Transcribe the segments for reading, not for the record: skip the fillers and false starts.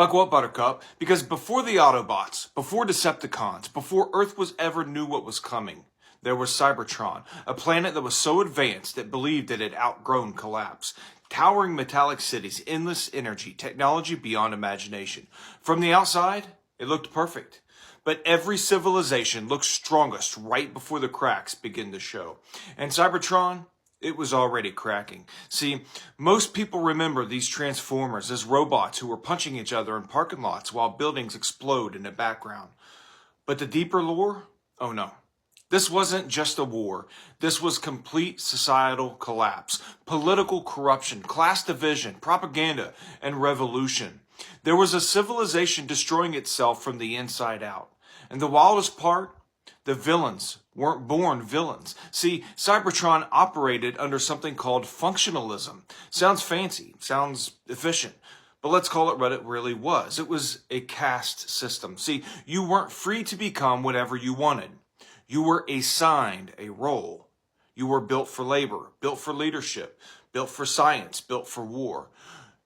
Buckle up, Buttercup, because before the Autobots, before Decepticons, before Earth was ever knew what was coming, there was Cybertron, a planet that was so advanced it believed it had outgrown collapse. Towering metallic cities, endless energy, technology beyond imagination. From the outside, it looked perfect. But every civilization looks strongest right before the cracks begin to show. And Cybertron, it was already cracking. See, most people remember these Transformers as robots who were punching each other in parking lots while buildings explode in the background. But the deeper lore? Oh no. This wasn't just a war. This was complete societal collapse, political corruption, class division, propaganda, and revolution. There was a civilization destroying itself from the inside out. And the wildest part? The villains weren't born villains. See, Cybertron operated under something called functionalism. Sounds fancy, sounds efficient, but let's call it what it really was. It was a caste system. See, you weren't free to become whatever you wanted. You were assigned a role. You were built for labor, built for leadership, built for science, built for war.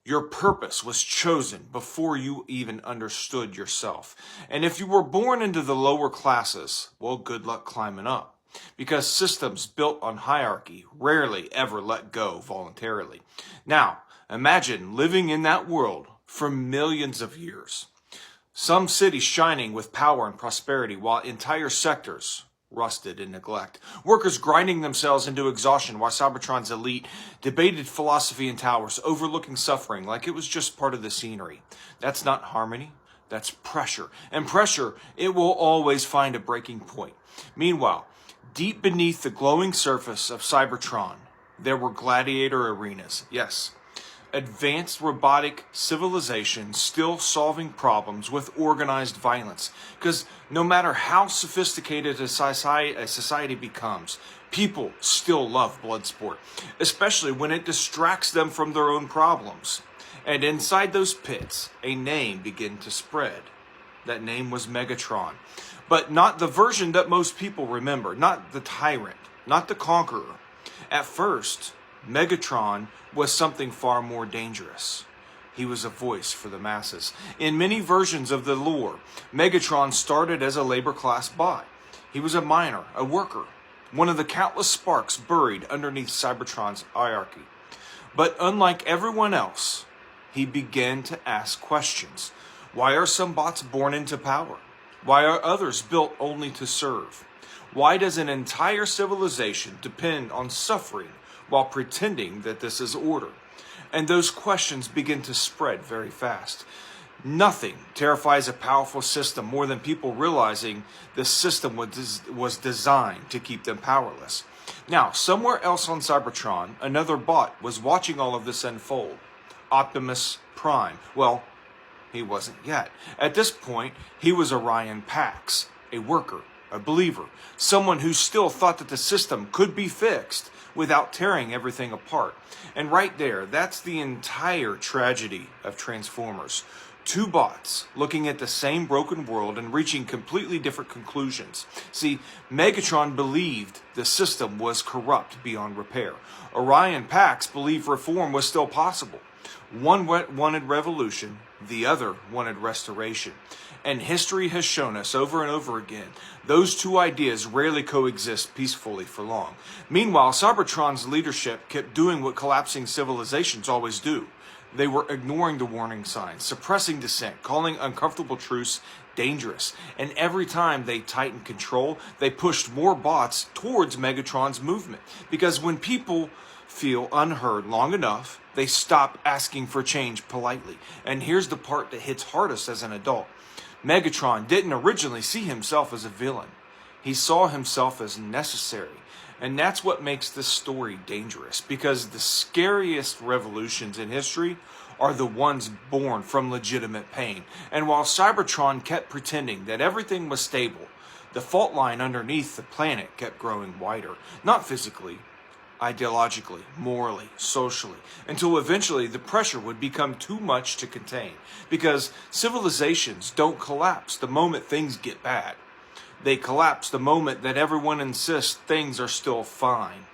Your purpose was chosen before you even understood yourself. And if you were born into the lower classes, well, good luck climbing up. Because systems built on hierarchy rarely ever let go voluntarily. Now, imagine living in that world for millions of years. Some cities shining with power and prosperity while entire sectors rusted in neglect. Workers grinding themselves into exhaustion while Cybertron's elite debated philosophy in towers, overlooking suffering like it was just part of the scenery. That's not harmony, that's pressure. And pressure, it will always find a breaking point. Meanwhile, deep beneath the glowing surface of Cybertron, there were gladiator arenas. Yes, advanced robotic civilization still solving problems with organized violence. Because no matter how sophisticated a society becomes, people still love blood sport, especially when it distracts them from their own problems. And inside those pits, a name began to spread. That name was Megatron. But not the version that most people remember, not the tyrant, not the conqueror. At first, Megatron was something far more dangerous. He was a voice for the masses. In many versions of the lore, Megatron started as a labor class bot. He was a miner, a worker, one of the countless sparks buried underneath Cybertron's hierarchy. But unlike everyone else, he began to ask questions. Why are some bots born into power? Why are others built only to serve? Why does an entire civilization depend on suffering while pretending that this is order? And those questions begin to spread very fast. Nothing terrifies a powerful system more than people realizing the system was designed to keep them powerless. Now, somewhere else on Cybertron, another bot was watching all of this unfold. Optimus Prime. Well, he wasn't yet. At this point, he was Orion Pax, a worker, a believer, someone who still thought that the system could be fixed without tearing everything apart. And right there, that's the entire tragedy of Transformers. Two bots looking at the same broken world and reaching completely different conclusions. See, Megatron believed the system was corrupt beyond repair. Orion Pax believed reform was still possible. One wanted revolution, the other wanted restoration. And history has shown us over and over again, those two ideas rarely coexist peacefully for long. Meanwhile, Cybertron's leadership kept doing what collapsing civilizations always do. They were ignoring the warning signs, suppressing dissent, calling uncomfortable truths dangerous. And every time they tightened control, they pushed more bots towards Megatron's movement. Because when people feel unheard long enough, they stop asking for change politely. And here's the part that hits hardest as an adult. Megatron didn't originally see himself as a villain. He saw himself as necessary. And that's what makes this story dangerous, because the scariest revolutions in history are the ones born from legitimate pain. And while Cybertron kept pretending that everything was stable, the fault line underneath the planet kept growing wider. Not physically, ideologically, morally, socially, until eventually the pressure would become too much to contain. Because civilizations don't collapse the moment things get bad. They collapse the moment that everyone insists things are still fine.